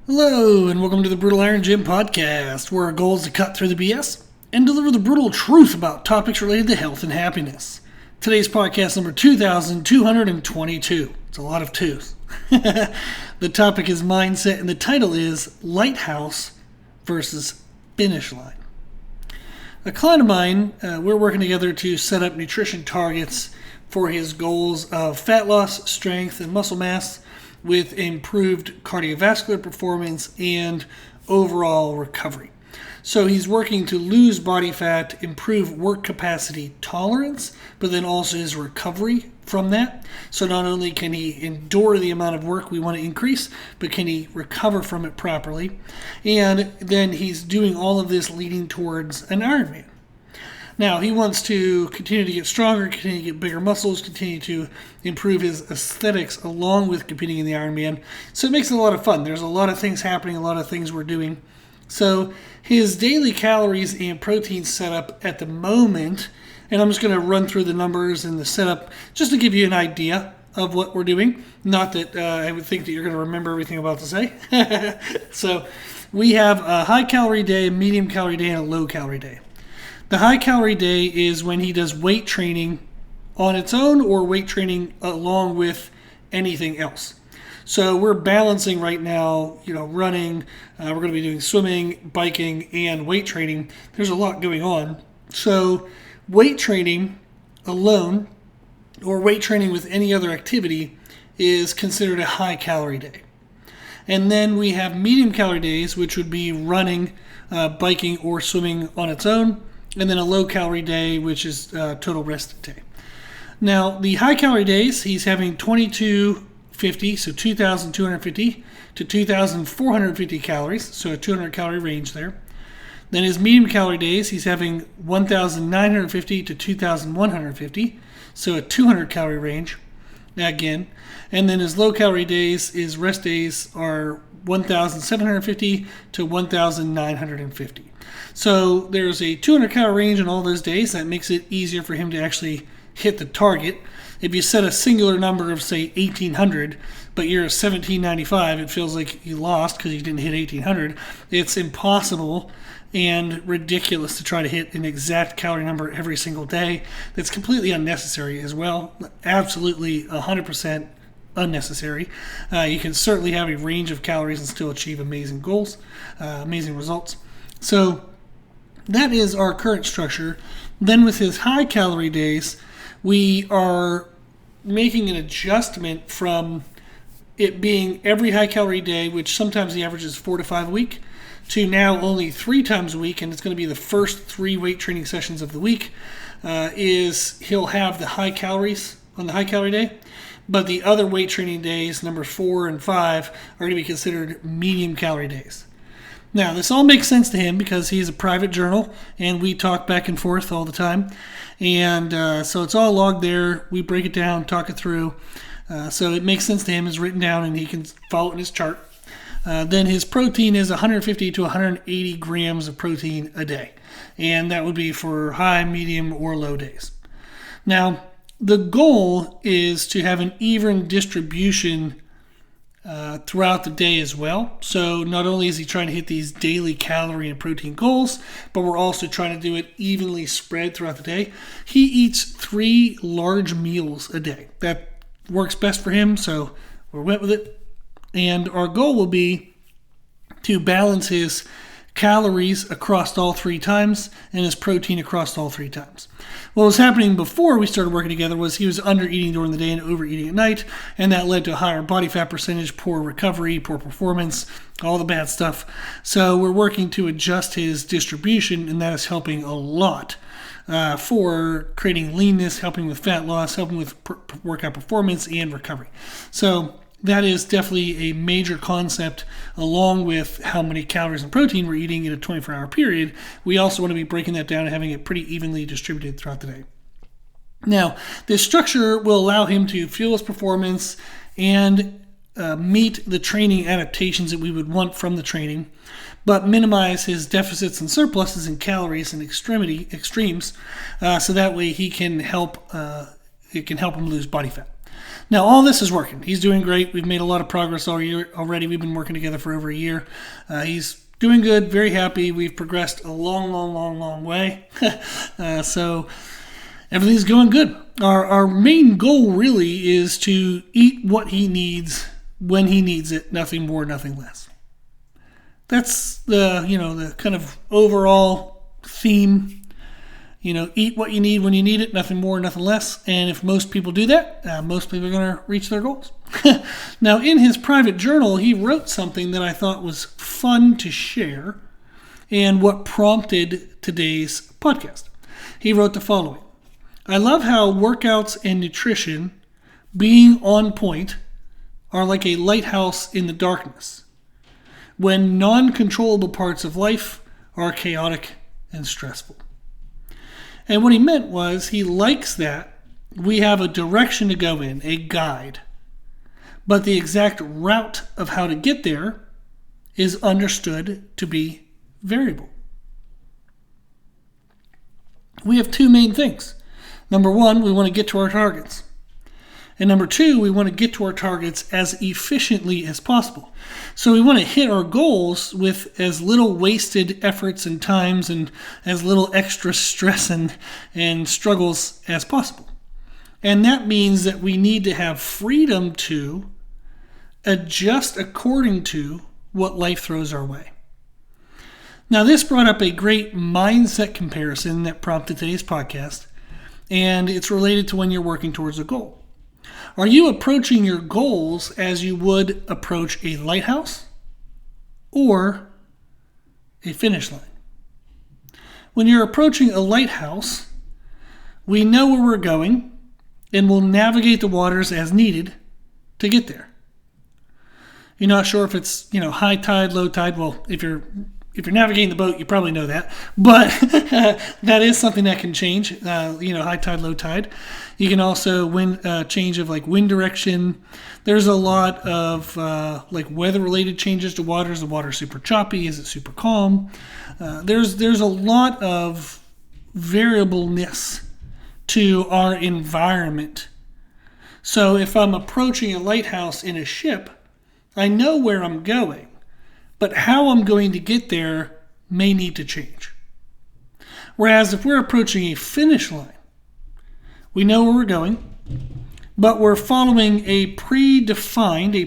Hello, and welcome to the Brutal Iron Gym podcast, where our goal is to cut through the BS and deliver the brutal truth about topics related to health and happiness. Today's podcast number 2222. It's a lot of twos. The topic is mindset, and the title is Lighthouse versus Finish Line. A client of mine, we're working together to set up nutrition targets for his goals of fat loss, strength, and muscle mass with improved cardiovascular performance and overall recovery. So he's working to lose body fat, improve work capacity tolerance, but then also his recovery from that. So not only can he endure the amount of work we want to increase, but can he recover from it properly? And then he's doing all of this leading towards an Ironman. Now, he wants to continue to get stronger, continue to get bigger muscles, continue to improve his aesthetics along with competing in the Ironman. So it makes it a lot of fun. There's a lot of things happening, a lot of things we're doing. So his daily calories and protein setup at the moment, and I'm just going to run through the numbers and the setup just to give you an idea of what we're doing. Not that I would think that you're going to remember everything I'm about to say. So we have a high calorie day, a medium calorie day, and a low calorie day. The high calorie day is when he does weight training on its own or weight training along with anything else. So we're balancing right now, running, we're going to be doing swimming, biking, and weight training. There's a lot going on. So weight training alone or weight training with any other activity is considered a high calorie day. And then we have medium calorie days, which would be running, biking, or swimming on its own. And then a low calorie day, which is total rest day. Now, the high calorie days, he's having 2250, so 2,250 to 2,450 calories, so a 200 calorie range there. Then his medium calorie days, he's having 1,950 to 2,150, so a 200 calorie range again. And then his low calorie days, his rest days are 1,750 to 1,950. So there's a 200 calorie range in all those days. That makes it easier for him to actually hit the target. If you set a singular number of, say, 1,800, but you're 1,795, it feels like you lost because you didn't hit 1,800. It's impossible and ridiculous to try to hit an exact calorie number every single day. That's completely unnecessary as well. Absolutely 100% unnecessary. You can certainly have a range of calories and still achieve amazing goals, amazing results. So that is our current structure. Then with his high calorie days, we are making an adjustment from it being every high calorie day, which sometimes the average is 4 to 5 a week, to now only 3 times a week, and it's going to be the first 3 weight training sessions of the week, is he'll have the high calories on the high calorie day, but the other weight training days, numbers 4 and 5, are going to be considered medium calorie days. Now, this all makes sense to him because he's a private journal, and we talk back and forth all the time. And so it's all logged there. We break it down, talk it through. So it makes sense to him. It's written down, and he can follow it in his chart. Then his protein is 150 to 180 grams of protein a day. And that would be for high, medium, or low days. Now, the goal is to have an even distribution throughout the day as well. So not only is he trying to hit these daily calorie and protein goals, but we're also trying to do it evenly spread throughout the day. He eats 3 large meals a day. That works best for him, so we went with it. And our goal will be to balance his calories across all 3 times and his protein across all 3 times. What was happening before we started working together was he was under eating during the day and overeating at night, and that led to a higher body fat percentage, poor recovery, poor performance, all the bad stuff. So we're working to adjust his distribution, and that is helping a lot for creating leanness, helping with fat loss, helping with workout performance and recovery. So that is definitely a major concept, along with how many calories and protein we're eating in a 24-hour period. We also want to be breaking that down and having it pretty evenly distributed throughout the day. Now, this structure will allow him to fuel his performance and meet the training adaptations that we would want from the training, but minimize his deficits and surpluses in calories and extremes, so that way it can help him lose body fat. Now, all this is working. He's doing great. We've made a lot of progress all year already. We've been working together for over a year. He's doing good, very happy. We've progressed a long way. So everything's going good. Our main goal really is to eat what he needs when he needs it, nothing more, nothing less. That's the kind of overall theme. Eat what you need when you need it, nothing more, nothing less. And if most people do that, most people are going to reach their goals. Now, in his private journal, he wrote something that I thought was fun to share and what prompted today's podcast. He wrote the following: I love how workouts and nutrition, being on point, are like a lighthouse in the darkness when non-controllable parts of life are chaotic and stressful. And what he meant was he likes that we have a direction to go in, a guide. But the exact route of how to get there is understood to be variable. We have two main things. Number one, we want to get to our targets. And number two, we want to get to our targets as efficiently as possible. So we want to hit our goals with as little wasted efforts and times and as little extra stress and struggles as possible. And that means that we need to have freedom to adjust according to what life throws our way. Now, this brought up a great mindset comparison that prompted today's podcast, and it's related to when you're working towards a goal. Are you approaching your goals as you would approach a lighthouse or a finish line? When you're approaching a lighthouse, we know where we're going and we'll navigate the waters as needed to get there. You're not sure if it's, high tide, low tide. Well, if you're navigating the boat, you probably know that. But that is something that can change, high tide, low tide. You can also change of wind direction. There's a lot of weather-related changes to water. Is the water super choppy? Is it super calm? There's a lot of variableness to our environment. So if I'm approaching a lighthouse in a ship, I know where I'm going. But how I'm going to get there may need to change. Whereas if we're approaching a finish line, we know where we're going, but we're following a predetermined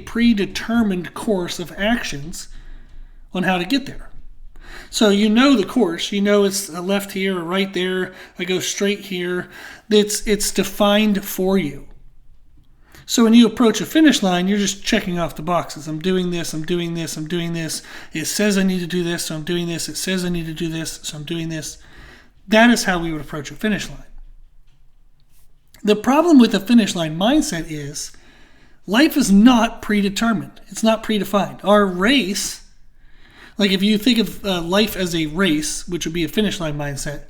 course of actions on how to get there. So you know the course, it's a left here or right there, I go straight here. It's defined for you. So when you approach a finish line, you're just checking off the boxes. I'm doing this, I'm doing this, I'm doing this. It says I need to do this, so I'm doing this. It says I need to do this, so I'm doing this. That is how we would approach a finish line. The problem with the finish line mindset is life is not predetermined. It's not predefined. Our race, if you think of life as a race, which would be a finish line mindset,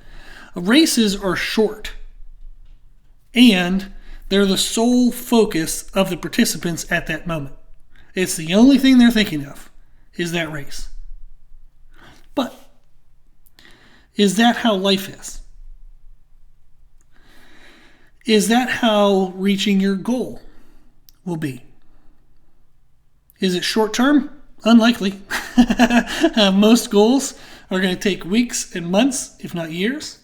races are short. And they're the sole focus of the participants at that moment. It's the only thing they're thinking of, is that race. But is that how life is? Is that how reaching your goal will be? Is it short term? Unlikely. Most goals are going to take weeks and months, if not years.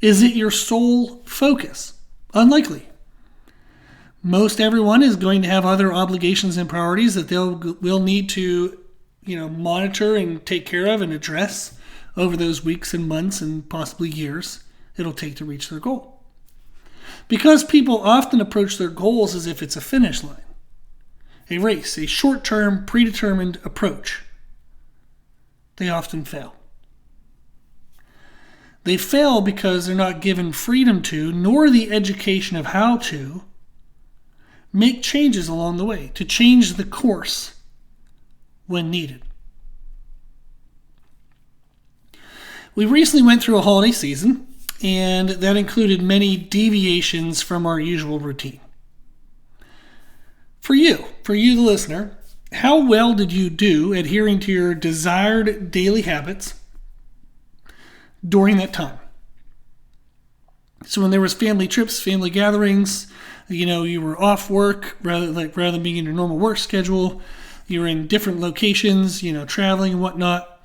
Is it your sole focus? Unlikely. Most everyone is going to have other obligations and priorities that will need to, monitor and take care of and address over those weeks and months and possibly years it'll take to reach their goal. Because people often approach their goals as if it's a finish line, a race, a short-term, predetermined approach, they often fail. They fail because they're not given freedom to, nor the education of how to, make changes along the way, to change the course when needed. We recently went through a holiday season, and that included many deviations from our usual routine. For you, the listener, how well did you do adhering to your desired daily habits during that time? So when there was family trips, family gatherings, you were off work rather than being in your normal work schedule, you were in different locations, traveling and whatnot.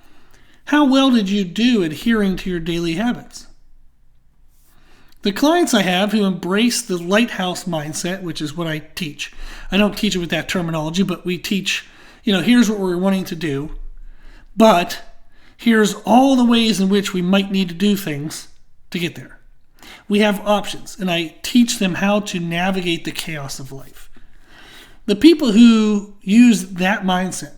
How well did you do adhering to your daily habits? The clients I have who embrace the Lighthouse mindset, which is what I teach. I don't teach it with that terminology, but we teach, here's what we're wanting to do, but here's all the ways in which we might need to do things to get there. We have options, and I teach them how to navigate the chaos of life. The people who use that mindset,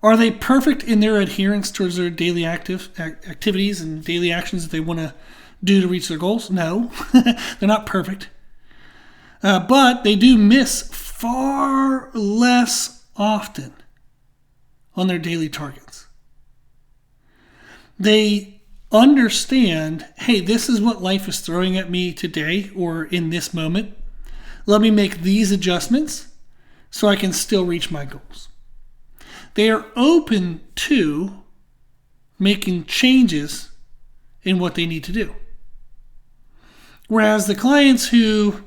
are they perfect in their adherence towards their daily activities and daily actions that they want to do to reach their goals? No, they're not perfect. But they do miss far less often on their daily targets. They understand, hey, this is what life is throwing at me today or in this moment. Let me make these adjustments so I can still reach my goals. They are open to making changes in what they need to do. Whereas the clients who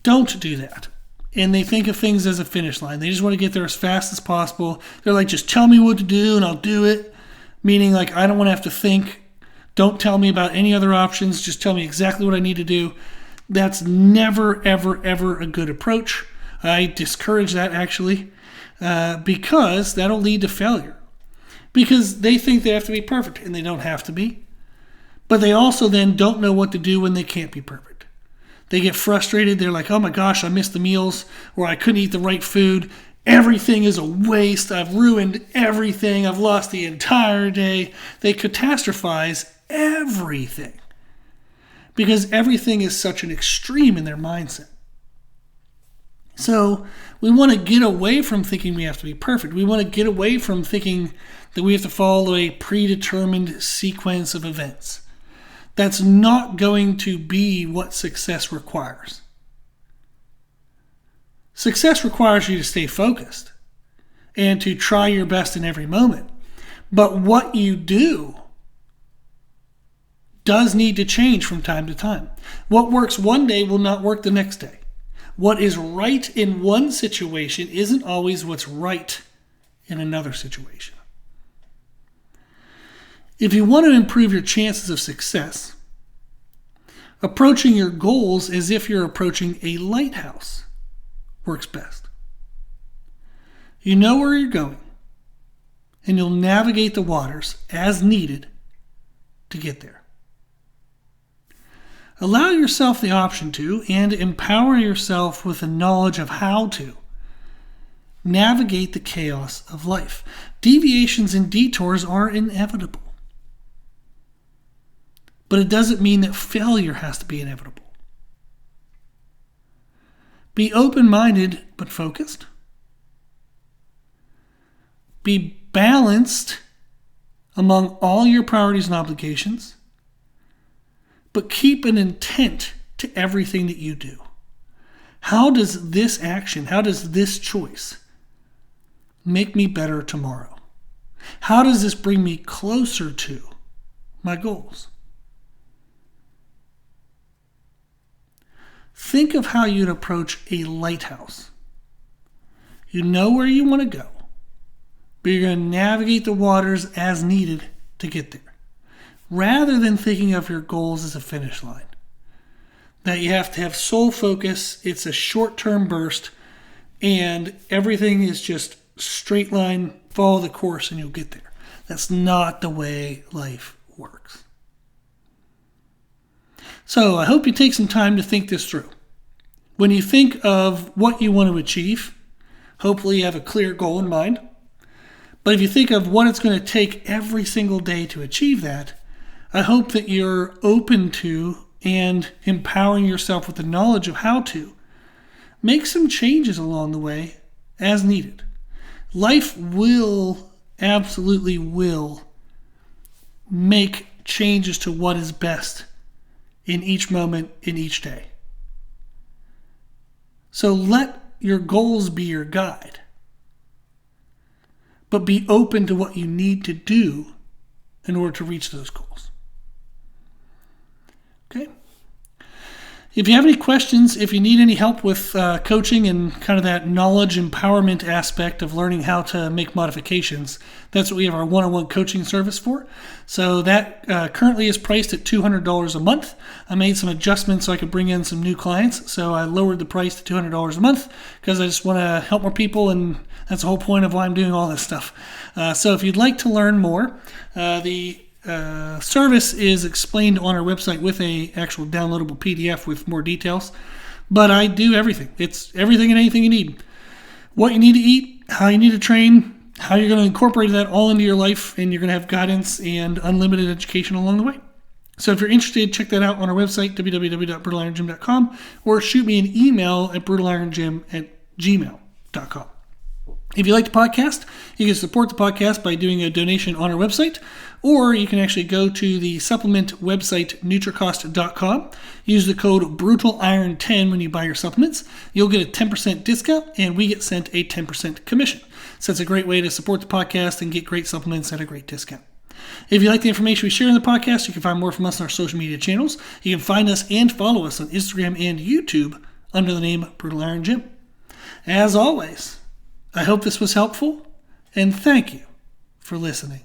don't do that, and they think of things as a finish line, they just want to get there as fast as possible. They're like, just tell me what to do and I'll do it. Meaning, like, I don't want to have to think. Don't tell me about any other options. Just tell me exactly what I need to do. That's never, ever, ever a good approach. I discourage that, actually, because that'll lead to failure. Because they think they have to be perfect, and they don't have to be. But they also then don't know what to do when they can't be perfect. They get frustrated. They're like, oh my gosh, I missed the meals, or I couldn't eat the right food. Everything is a waste. I've ruined everything. I've lost the entire day. They catastrophize everything because everything is such an extreme in their mindset. So we want to get away from thinking we have to be perfect. We want to get away from thinking that we have to follow a predetermined sequence of events. That's not going to be what success requires. Success requires you to stay focused and to try your best in every moment. But what you do does need to change from time to time. What works one day will not work the next day. What is right in one situation isn't always what's right in another situation. If you want to improve your chances of success, approaching your goals as if you're approaching a lighthouse works best. You know where you're going, and you'll navigate the waters as needed to get there. Allow yourself the option to, and empower yourself with the knowledge of how to navigate the chaos of life. Deviations and detours are inevitable. But it doesn't mean that failure has to be inevitable. Be open-minded but focused. Be balanced among all your priorities and obligations. But keep an intent to everything that you do. How does this action, how does this choice make me better tomorrow? How does this bring me closer to my goals? Think of how you'd approach a lighthouse. You know where you want to go, but you're going to navigate the waters as needed to get there, rather than thinking of your goals as a finish line. That you have to have sole focus, it's a short-term burst, and everything is just straight line, follow the course, and you'll get there. That's not the way life works. So I hope you take some time to think this through. When you think of what you want to achieve, hopefully you have a clear goal in mind. But if you think of what it's going to take every single day to achieve that, I hope that you're open to and empowering yourself with the knowledge of how to make some changes along the way as needed. Life absolutely will make changes to what is best in each moment, in each day. So let your goals be your guide, but be open to what you need to do in order to reach those goals. Okay. If you have any questions, if you need any help with coaching and kind of that knowledge empowerment aspect of learning how to make modifications, that's what we have our one-on-one coaching service for. So that currently is priced at $200 a month. I made some adjustments so I could bring in some new clients. So I lowered the price to $200 a month because I just want to help more people, and that's the whole point of why I'm doing all this stuff. So if you'd like to learn more, the service is explained on our website with a actual downloadable PDF with more details. But I do everything. It's everything and anything you need. What you need to eat, how you need to train, how you're going to incorporate that all into your life, and you're going to have guidance and unlimited education along the way. So if you're interested, check that out on our website, www.brutalirongym.com, or shoot me an email at brutalirongym@gmail.com. If you like the podcast, you can support the podcast by doing a donation on our website, or you can actually go to the supplement website, nutricost.com. Use the code BrutalIron10 when you buy your supplements. You'll get a 10% discount, and we get sent a 10% commission. So it's a great way to support the podcast and get great supplements at a great discount. If you like the information we share in the podcast, you can find more from us on our social media channels. You can find us and follow us on Instagram and YouTube under the name Brutal Iron Gym. As always, I hope this was helpful, and thank you for listening.